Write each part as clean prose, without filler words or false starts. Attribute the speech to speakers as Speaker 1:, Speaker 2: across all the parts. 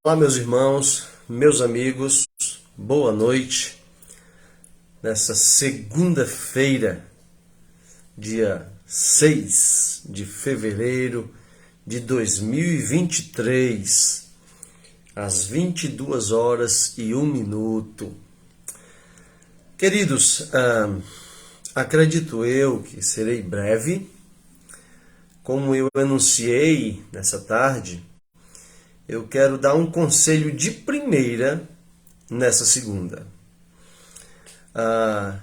Speaker 1: Olá, meus irmãos, meus amigos, boa noite. Nessa segunda-feira, dia 6 de fevereiro de 2023, às 22 horas e 1 minuto. Queridos, acredito eu que serei breve. Como eu anunciei nessa tarde, eu quero dar um conselho de primeira nessa segunda.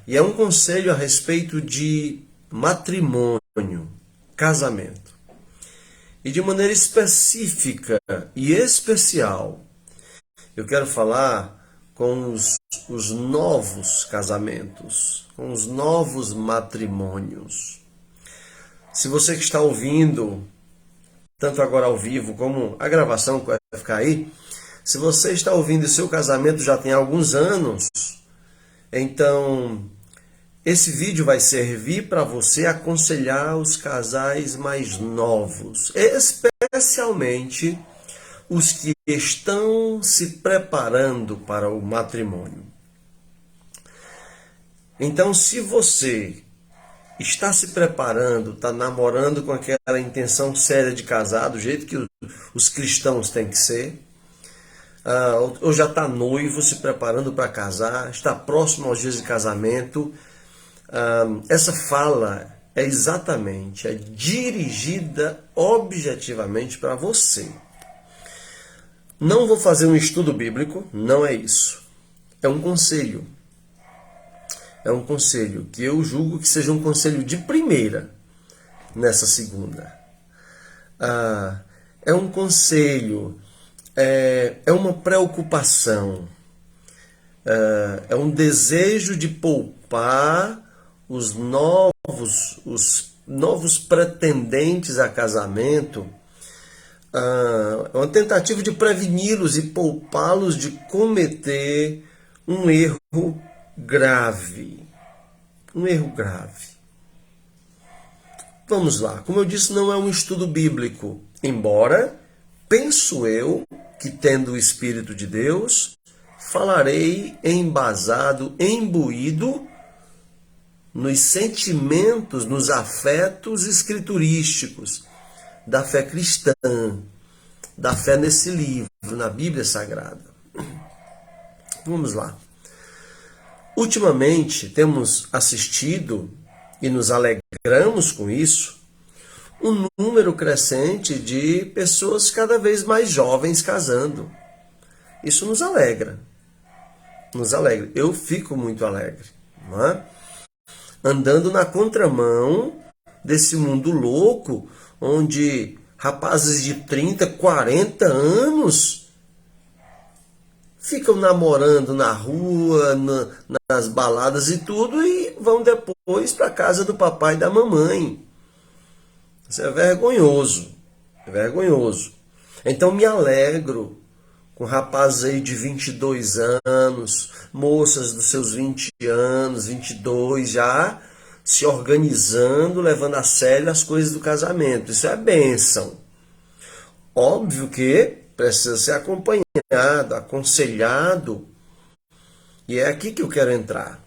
Speaker 1: E é um conselho a respeito de matrimônio, casamento. E de maneira específica e especial, eu quero falar com os novos casamentos, com os novos matrimônios. Se você que está ouvindo, tanto agora ao vivo como a gravação que vai ficar aí, se você está ouvindo e seu casamento já tem alguns anos, então esse vídeo vai servir para você aconselhar os casais mais novos, especialmente os que estão se preparando para o matrimônio. Então, se você está se preparando, está namorando com aquela intenção séria de casar, do jeito que os cristãos têm que ser, ou já está noivo, se preparando para casar, está próximo aos dias de casamento, essa fala é dirigida objetivamente para você. Não vou fazer um estudo bíblico, não é isso. É um conselho. É um conselho que eu julgo que seja um conselho de primeira nessa segunda. É um conselho, é uma preocupação, é um desejo de poupar os novos pretendentes a casamento, é uma tentativa de preveni-los e poupá-los de cometer um erro grave. Um erro grave. Vamos lá. Como eu disse, não é um estudo bíblico. Embora, penso eu, que tendo o Espírito de Deus, falarei embasado, imbuído nos sentimentos, nos afetos escriturísticos da fé cristã, da fé nesse livro, na Bíblia Sagrada. Vamos lá. Ultimamente temos assistido, e nos alegramos com isso, um número crescente de pessoas cada vez mais jovens casando. Isso nos alegra. Nos alegra. Eu fico muito alegre. Não é? Andando na contramão desse mundo louco, onde rapazes de 30, 40 anos ficam namorando na rua, nas baladas e tudo, e vão depois para a casa do papai e da mamãe. Isso é vergonhoso. É vergonhoso. Então me alegro com rapazes aí de 22 anos, moças dos seus 20 anos, 22 já, se organizando, levando a sério as coisas do casamento. Isso é bênção. Óbvio que precisa ser acompanhado, aconselhado. E é aqui que eu quero entrar.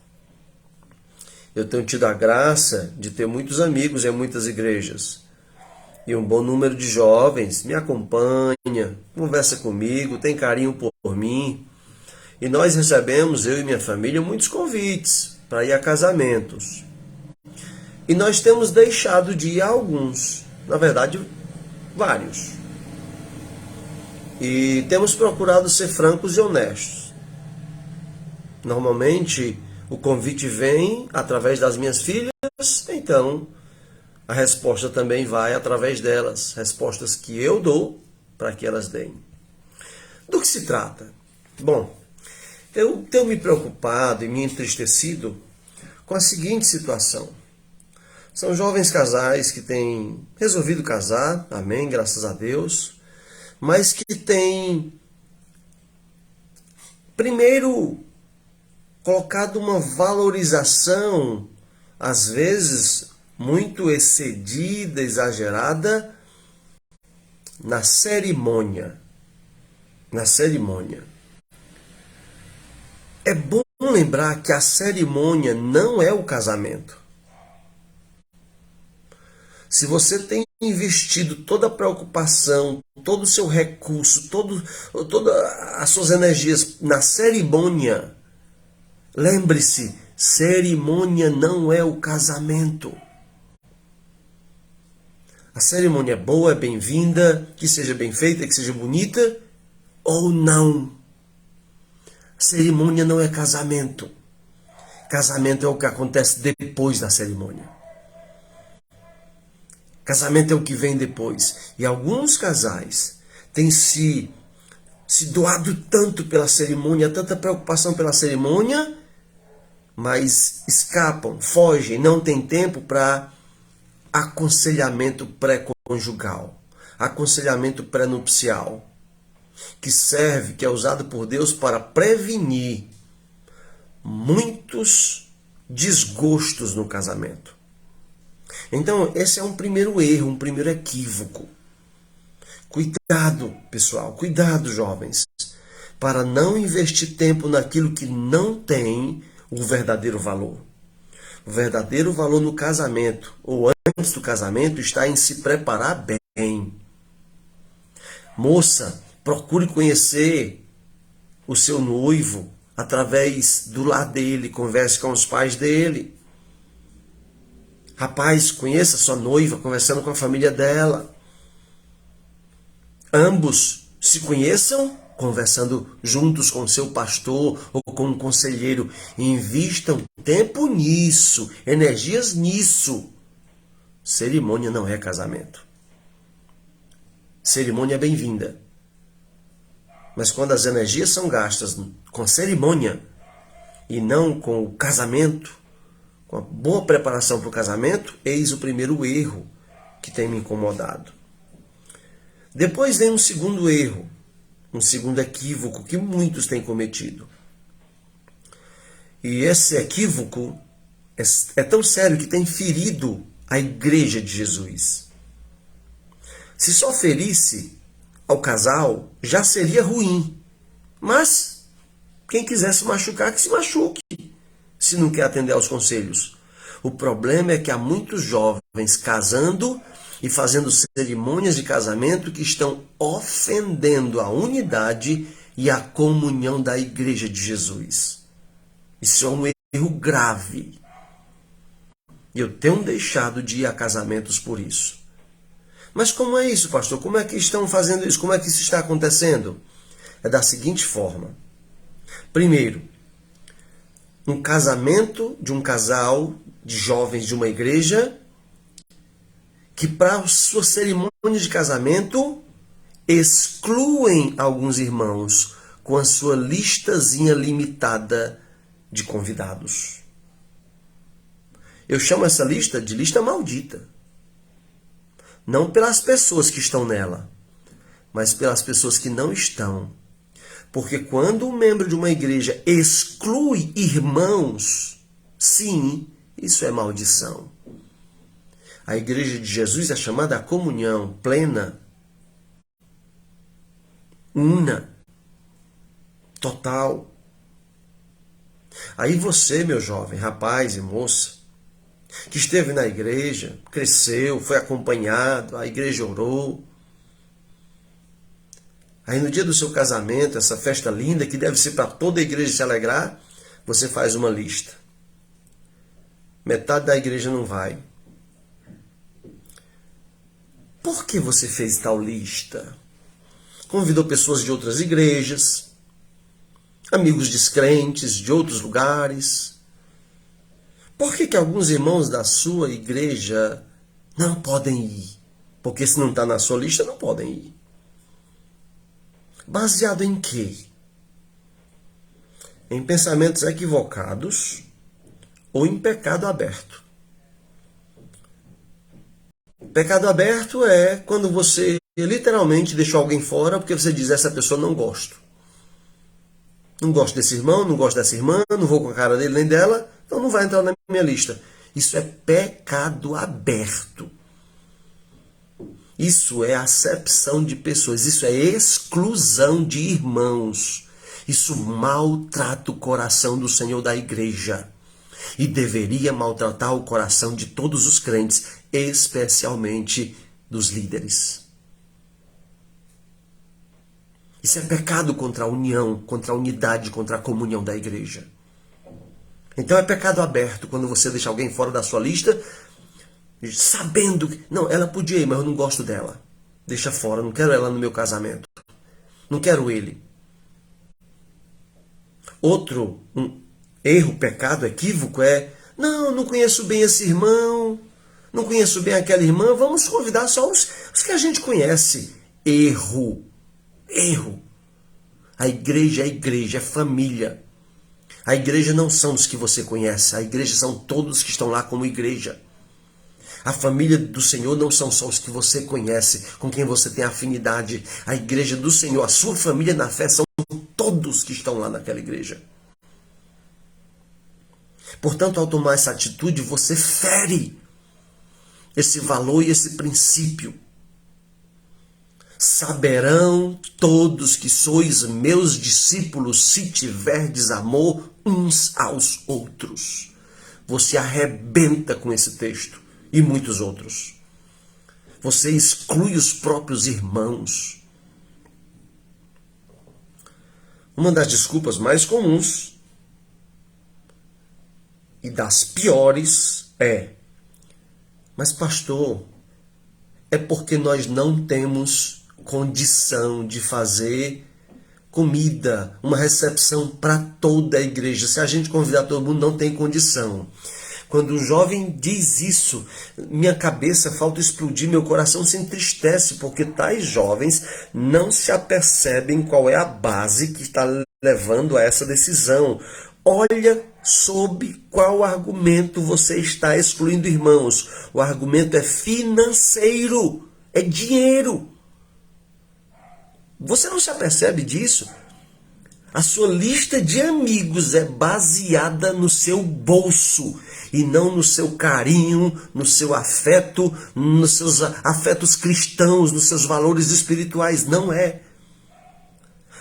Speaker 1: Eu tenho tido a graça de ter muitos amigos em muitas igrejas. E um bom número de jovens me acompanha, conversa comigo, tem carinho por mim. E nós recebemos, eu e minha família, muitos convites para ir a casamentos. E nós temos deixado de ir a alguns. Na verdade, vários. E temos procurado ser francos e honestos. Normalmente, o convite vem através das minhas filhas, então a resposta também vai através delas. Respostas que eu dou para que elas deem. Do que se trata? Bom, eu tenho me preocupado e me entristecido com a seguinte situação. São jovens casais que têm resolvido casar, amém, graças a Deus, mas que têm, primeiro, colocado uma valorização, às vezes muito excedida, exagerada, na cerimônia. na cerimônia. É bom lembrar que a cerimônia não é o casamento. Se você tem investido toda a preocupação, todo o seu recurso, todas as suas energias na cerimônia, lembre-se, cerimônia não é o casamento. A cerimônia é boa, é bem-vinda, que seja bem feita, que seja bonita, ou não. Cerimônia não é casamento. Casamento é o que acontece depois da cerimônia. Casamento é o que vem depois. E alguns casais têm se doado tanto pela cerimônia, tanta preocupação pela cerimônia, mas escapam, fogem, não têm tempo para aconselhamento pré-conjugal, aconselhamento pré-nupcial, que serve, que é usado por Deus para prevenir muitos desgostos no casamento. Então, esse é um primeiro erro, um primeiro equívoco. Cuidado, pessoal, cuidado, jovens, para não investir tempo naquilo que não tem o verdadeiro valor. O verdadeiro valor no casamento, ou antes do casamento, está em se preparar bem. Moça, procure conhecer o seu noivo através do lar dele, converse com os pais dele. Rapaz, conheça sua noiva, conversando com a família dela. Ambos se conheçam, conversando juntos com o seu pastor ou com um conselheiro. Invistam tempo nisso, energias nisso. Cerimônia não é casamento. Cerimônia é bem-vinda. Mas quando as energias são gastas com cerimônia e não com o casamento, com a boa preparação para o casamento, eis o primeiro erro que tem me incomodado. Depois vem um segundo erro, um segundo equívoco que muitos têm cometido. E esse equívoco é tão sério que tem ferido a Igreja de Jesus. Se só ferisse ao casal, já seria ruim. Mas quem quiser se machucar, que se machuque, se não quer atender aos conselhos. O problema é que há muitos jovens casando e fazendo cerimônias de casamento que estão ofendendo a unidade e a comunhão da Igreja de Jesus. Isso é um erro grave. E eu tenho deixado de ir a casamentos por isso. Mas como é isso, pastor? Como é que estão fazendo isso? Como é que isso está acontecendo? É da seguinte forma. Primeiro, um casamento de um casal de jovens de uma igreja que para sua cerimônia de casamento excluem alguns irmãos com a sua listazinha limitada de convidados. Eu chamo essa lista de lista maldita. Não pelas pessoas que estão nela, mas pelas pessoas que não estão. Porque quando um membro de uma igreja exclui irmãos, sim, isso é maldição. A igreja de Jesus é chamada a comunhão plena, una, total. Aí você, meu jovem, rapaz e moça, que esteve na igreja, cresceu, foi acompanhado, a igreja orou. Aí no dia do seu casamento, essa festa linda que deve ser para toda a igreja se alegrar, você faz uma lista. Metade da igreja não vai. Por que você fez tal lista? Convidou pessoas de outras igrejas, amigos descrentes de outros lugares. Por que alguns irmãos da sua igreja não podem ir? Porque se não está na sua lista, não podem ir. Baseado em quê? Em pensamentos equivocados ou em pecado aberto. Pecado aberto é quando você literalmente deixou alguém fora porque você diz, essa pessoa não gosto. Não gosto desse irmão, não gosto dessa irmã, não vou com a cara dele nem dela, então não vai entrar na minha lista. Isso é pecado aberto. Isso é acepção de pessoas, isso é exclusão de irmãos. Isso maltrata o coração do Senhor da igreja. E deveria maltratar o coração de todos os crentes, especialmente dos líderes. Isso é pecado contra a união, contra a unidade, contra a comunhão da igreja. Então é pecado aberto quando você deixa alguém fora da sua lista, sabendo que, não, ela podia ir, mas eu não gosto dela. Deixa fora, não quero ela no meu casamento. Não quero ele. Outro erro, pecado, equívoco é, não conheço bem esse irmão, não conheço bem aquela irmã, vamos convidar só os que a gente conhece. Erro. A igreja é família. A igreja não são os que você conhece, a igreja são todos que estão lá como igreja. A família do Senhor não são só os que você conhece, com quem você tem afinidade. A igreja do Senhor, a sua família na fé, são todos que estão lá naquela igreja. Portanto, ao tomar essa atitude, você fere esse valor e esse princípio. Saberão todos que sois meus discípulos se tiverdes amor uns aos outros. Você arrebenta com esse texto e muitos outros. Você exclui os próprios irmãos. Uma das desculpas mais comuns e das piores é: mas pastor, é porque nós não temos condição de fazer comida, uma recepção para toda a igreja. Se a gente convidar todo mundo, não tem condição. Quando um jovem diz isso, minha cabeça falta explodir, meu coração se entristece, porque tais jovens não se apercebem qual é a base que está levando a essa decisão. Olha sob qual argumento você está excluindo irmãos. O argumento é financeiro, é dinheiro. Você não se apercebe disso? A sua lista de amigos é baseada no seu bolso e não no seu carinho, no seu afeto, nos seus afetos cristãos, nos seus valores espirituais. Não é.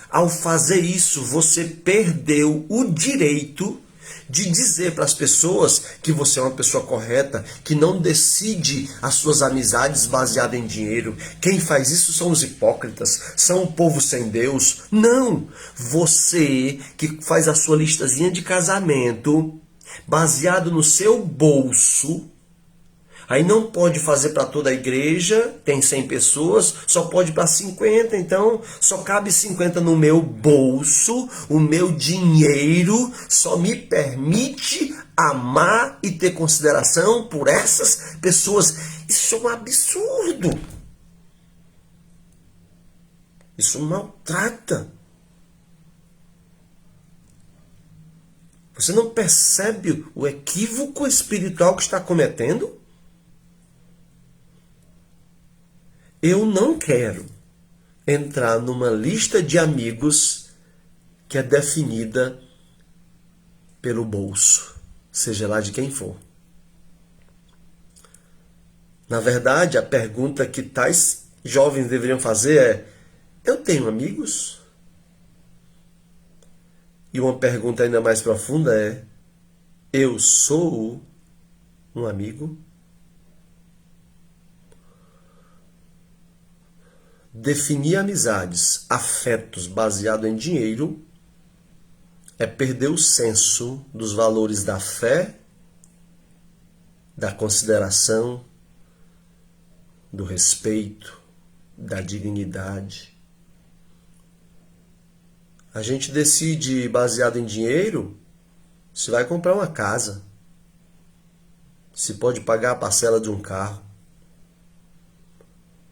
Speaker 1: Ao fazer isso, você perdeu o direito de dizer para as pessoas que você é uma pessoa correta, que não decide as suas amizades baseadas em dinheiro. Quem faz isso são os hipócritas, são o povo sem Deus. Não! Você que faz a sua listazinha de casamento baseado no seu bolso, aí não pode fazer para toda a igreja, tem 100 pessoas, só pode para 50, então só cabe 50 no meu bolso, o meu dinheiro só me permite amar e ter consideração por essas pessoas. Isso é um absurdo. Isso maltrata. Você não percebe o equívoco espiritual que está cometendo? Eu não quero entrar numa lista de amigos que é definida pelo bolso, seja lá de quem for. Na verdade, a pergunta que tais jovens deveriam fazer é: eu tenho amigos? E uma pergunta ainda mais profunda é: eu sou um amigo? Definir amizades, afetos baseado em dinheiro é perder o senso dos valores da fé, da consideração, do respeito, da dignidade. A gente decide baseado em dinheiro se vai comprar uma casa, se pode pagar a parcela de um carro,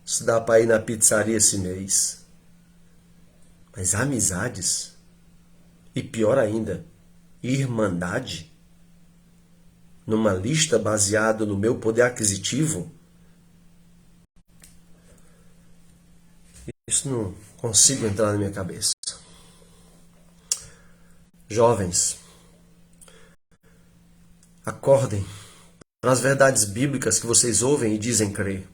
Speaker 1: se dá para ir na pizzaria esse mês. Mas amizades, e pior ainda, irmandade, numa lista baseada no meu poder aquisitivo, isso não consigo entrar na minha cabeça. Jovens, acordem para as verdades bíblicas que vocês ouvem e dizem crer.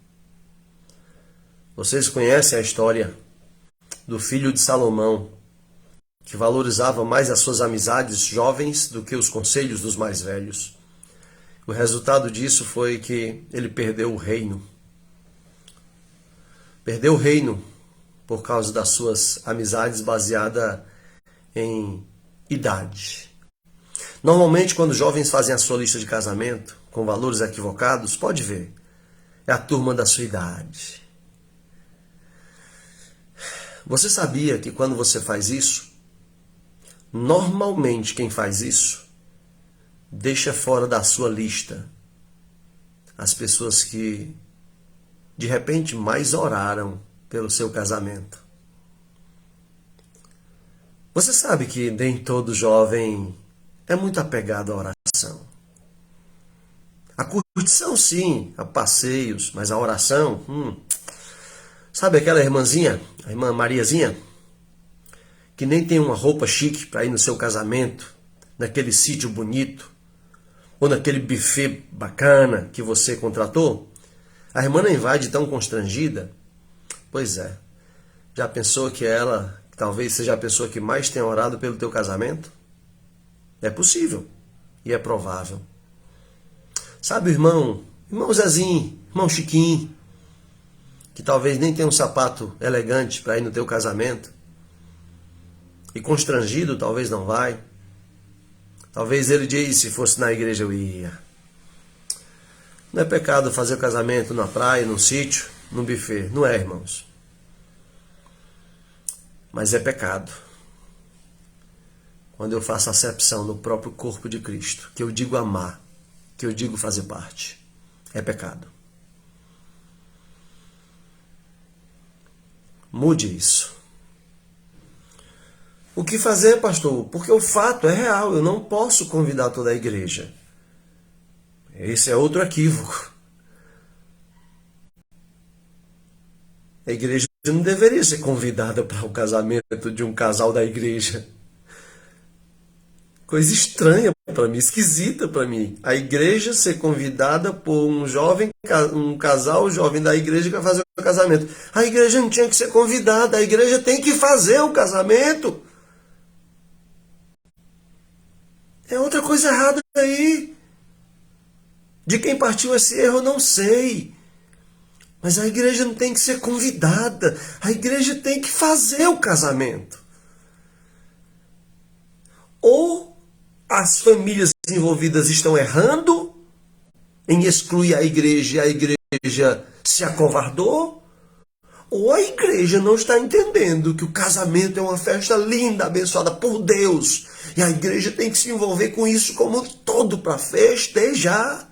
Speaker 1: Vocês conhecem a história do filho de Salomão, que valorizava mais as suas amizades jovens do que os conselhos dos mais velhos. O resultado disso foi que ele perdeu o reino. Perdeu o reino por causa das suas amizades baseadas em idade. Normalmente, quando jovens fazem a sua lista de casamento com valores equivocados, pode ver, é a turma da sua idade. Você sabia que quando você faz isso, normalmente quem faz isso deixa fora da sua lista as pessoas que de repente mais oraram pelo seu casamento. Você sabe que nem todo jovem é muito apegado à oração. A curtição sim, a passeios, mas a oração, sabe aquela irmãzinha, a irmã Mariazinha, que nem tem uma roupa chique para ir no seu casamento, naquele sítio bonito, ou naquele buffet bacana que você contratou? A irmã nem vai de tão constrangida? Pois é. Já pensou que ela talvez seja a pessoa que mais tenha orado pelo teu casamento? É possível e é provável. Sabe o irmão Zezinho, irmão Chiquinho, que talvez nem tenha um sapato elegante para ir no teu casamento, e constrangido talvez não vai. Talvez ele diz, se fosse na igreja eu ia. Não é pecado fazer o casamento na praia, num sítio, num buffet. Não é, irmãos. Mas é pecado quando eu faço acepção no próprio corpo de Cristo, que eu digo amar, que eu digo fazer parte. É pecado. Mude isso. O que fazer, pastor? Porque o fato é real, eu não posso convidar toda a igreja. Esse é outro equívoco. A igreja não deveria ser convidada para o casamento de um casal da igreja. Coisa estranha para mim, esquisita para mim. A igreja ser convidada por um casal jovem da igreja que vai fazer o casamento. A igreja não tinha que ser convidada, a igreja tem que fazer o casamento. É outra coisa errada aí. De quem partiu esse erro eu não sei. Mas a igreja não tem que ser convidada. A igreja tem que fazer o casamento. Ou as famílias envolvidas estão errando em excluir a igreja e a igreja se acovardou, ou a igreja não está entendendo que o casamento é uma festa linda, abençoada por Deus, e a igreja tem que se envolver com isso como um todo para festejar.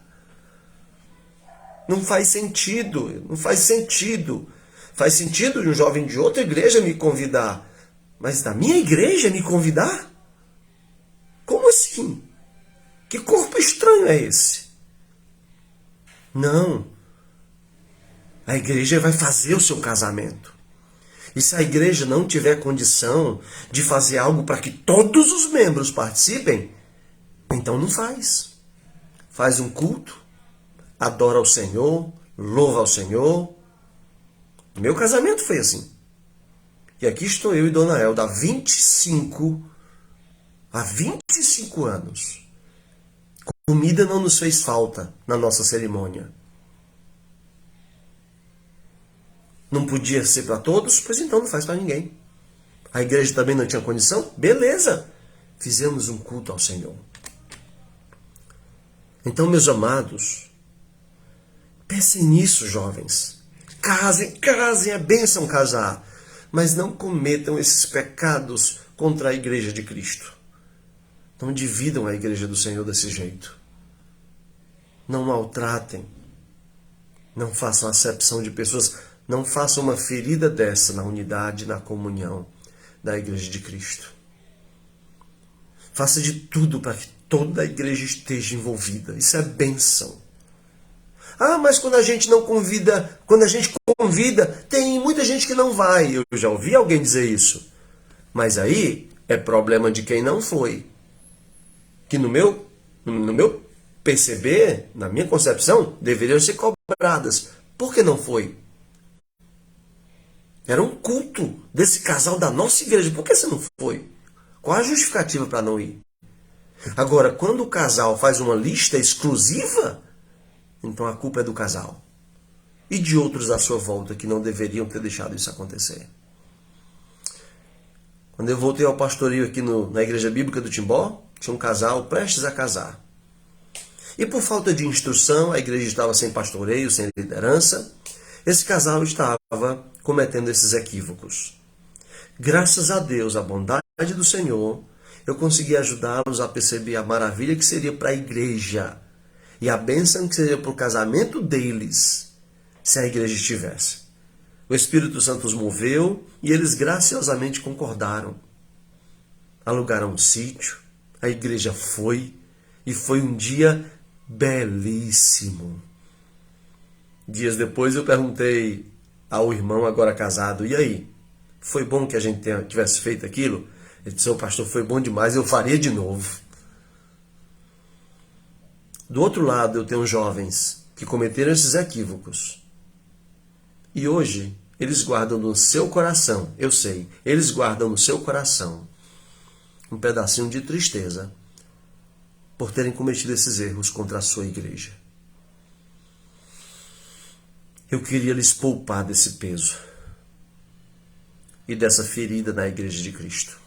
Speaker 1: Não faz sentido, não faz sentido. Faz sentido um jovem de outra igreja me convidar, mas da minha igreja me convidar? Como assim? Que corpo estranho é esse? Não. A igreja vai fazer o seu casamento. E se a igreja não tiver condição de fazer algo para que todos os membros participem, então não faz. Faz um culto, adora ao Senhor, louva ao Senhor. Meu casamento foi assim. E aqui estou eu e Dona Elda há 25 anos. Comida não nos fez falta na nossa cerimônia. Não podia ser para todos? Pois então não faz para ninguém. A igreja também não tinha condição? Beleza. Fizemos um culto ao Senhor. Então, meus amados, pensem nisso, jovens. Casem, é bênção casar. Mas não cometam esses pecados contra a igreja de Cristo. Não dividam a igreja do Senhor desse jeito. Não maltratem. Não façam acepção de pessoas. Não façam uma ferida dessa na unidade, na comunhão da igreja de Cristo. Faça de tudo para que toda a igreja esteja envolvida. Isso é bênção. Ah, mas quando a gente convida, tem muita gente que não vai. Eu já ouvi alguém dizer isso. Mas aí é problema de quem não foi. Que no meu perceber, na minha concepção, deveriam ser cobradas. Por que não foi? Era um culto desse casal da nossa igreja. Por que você não foi? Qual a justificativa para não ir? Agora, quando o casal faz uma lista exclusiva, então a culpa é do casal. E de outros à sua volta que não deveriam ter deixado isso acontecer. Quando eu voltei ao pastoreio aqui na Igreja Bíblica do Timbó, tinha um casal prestes a casar. E por falta de instrução, a igreja estava sem pastoreio, sem liderança. Esse casal estava cometendo esses equívocos. Graças a Deus, a bondade do Senhor, eu consegui ajudá-los a perceber a maravilha que seria para a igreja e a bênção que seria para o casamento deles se a igreja estivesse. O Espírito Santo os moveu e eles graciosamente concordaram. Alugaram um sítio, a igreja foi, e foi um dia belíssimo. Dias depois eu perguntei ao irmão agora casado, e aí? Foi bom que a gente tivesse feito aquilo? Ele disse, pastor, foi bom demais, eu faria de novo. Do outro lado eu tenho jovens que cometeram esses equívocos. E hoje eles guardam no seu coração, eu sei, eles guardam no seu coração um pedacinho de tristeza por terem cometido esses erros contra a sua igreja. Eu queria lhes poupar desse peso e dessa ferida na igreja de Cristo.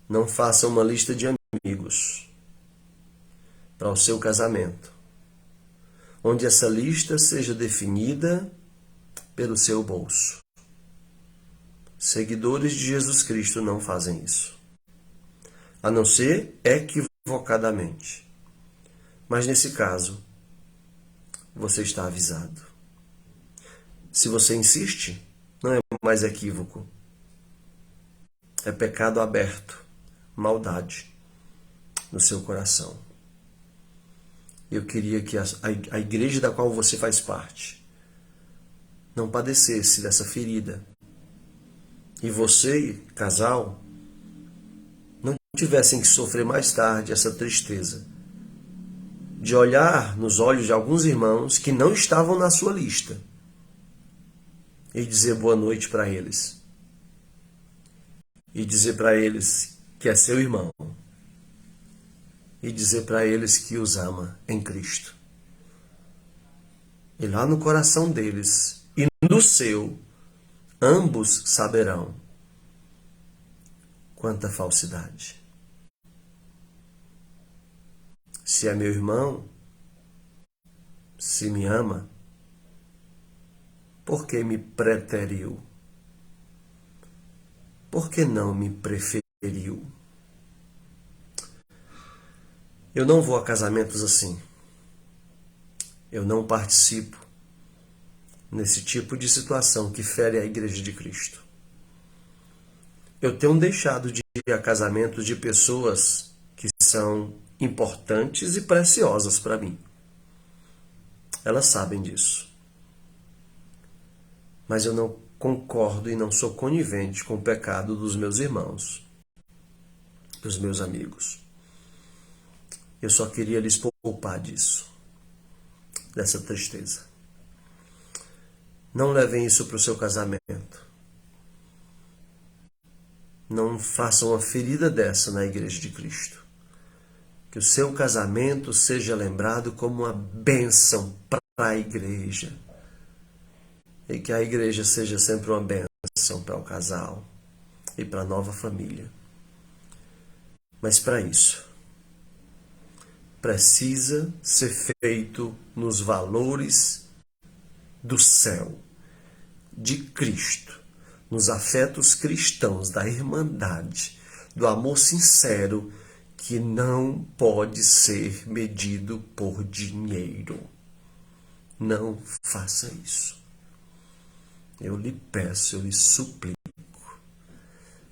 Speaker 1: Não faça uma lista de amigos para o seu casamento, onde essa lista seja definida pelo seu bolso. Seguidores de Jesus Cristo não fazem isso, a não ser equivocadamente. Mas nesse caso, você está avisado. Se você insiste, não é mais equívoco. É pecado aberto, maldade no seu coração. Eu queria que a igreja da qual você faz parte não padecesse dessa ferida. E você, casal, não tivessem que sofrer mais tarde essa tristeza de olhar nos olhos de alguns irmãos que não estavam na sua lista e dizer boa noite para eles. E dizer para eles que é seu irmão. E dizer para eles que os ama em Cristo. E lá no coração deles e no seu, ambos saberão quanta falsidade. Se é meu irmão, se me ama, por que me preteriu? Por que não me preferiu? Eu não vou a casamentos assim. Eu não participo nesse tipo de situação que fere a Igreja de Cristo. Eu tenho deixado de ir a casamentos de pessoas que são importantes e preciosas para mim. Elas sabem disso. Mas eu não concordo e não sou conivente com o pecado dos meus irmãos, dos meus amigos. Eu só queria lhes poupar disso, dessa tristeza. Não levem isso para o seu casamento. Não façam uma ferida dessa na Igreja de Cristo. Que o seu casamento seja lembrado como uma bênção para a igreja. E que a igreja seja sempre uma bênção para o casal e para a nova família. Mas para isso, precisa ser feito nos valores do céu, de Cristo, nos afetos cristãos, da irmandade, do amor sincero, que não pode ser medido por dinheiro. Não faça isso. Eu lhe peço, eu lhe suplico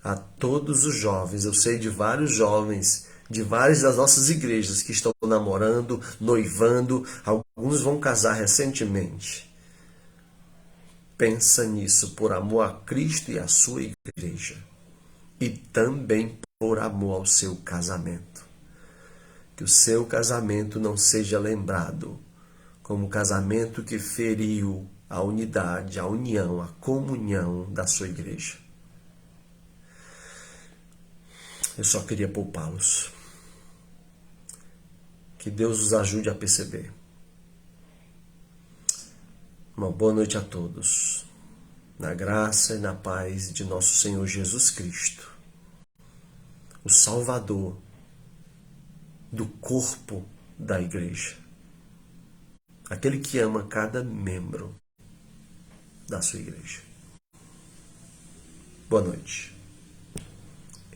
Speaker 1: a todos os jovens, eu sei de vários jovens, de várias das nossas igrejas que estão namorando, noivando, alguns vão casar recentemente. Pensa nisso por amor a Cristo e à sua igreja. E também por amor ao seu casamento. Que o seu casamento não seja lembrado como um casamento que feriu a unidade, a união, a comunhão da sua igreja. Eu só queria poupá-los. Que Deus os ajude a perceber. Uma boa noite a todos. Na graça e na paz de nosso Senhor Jesus Cristo, o Salvador do corpo da igreja. Aquele que ama cada membro da sua igreja. Boa noite.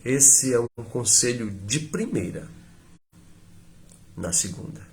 Speaker 1: Esse é um conselho de primeira, na segunda.